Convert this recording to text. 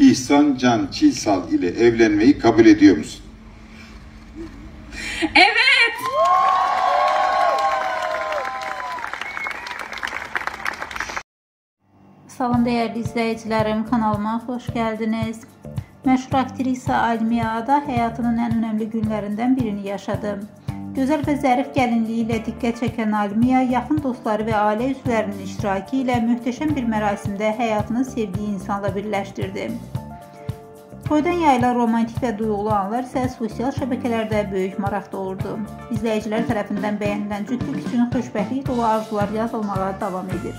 İhsan Can Çilsal ile evlenmeyi kabul ediyor musun? Evet. Salam değerli izleyicilerim, kanalıma hoş geldiniz. Məşhur aktrisa Almiya Ada həyatının ən önəmli günlərindən birini yaşadı. Gözəl və zərif gəlinliyi ilə diqqət çəkən Almiya, yaxın dostları və ailə üzvlərinin iştirakı ilə möhtəşəm bir mərasimdə həyatını sevdiyi insanla birləşdirdi. Toydan yayılan romantik və duyğulu anlar isə sosial şəbəkələrdə böyük maraq doğurdu. İzləyicilər tərəfindən bəyənilən cütlük üçün xoşbəxtlik dolu arzular yazılmağa davam edir.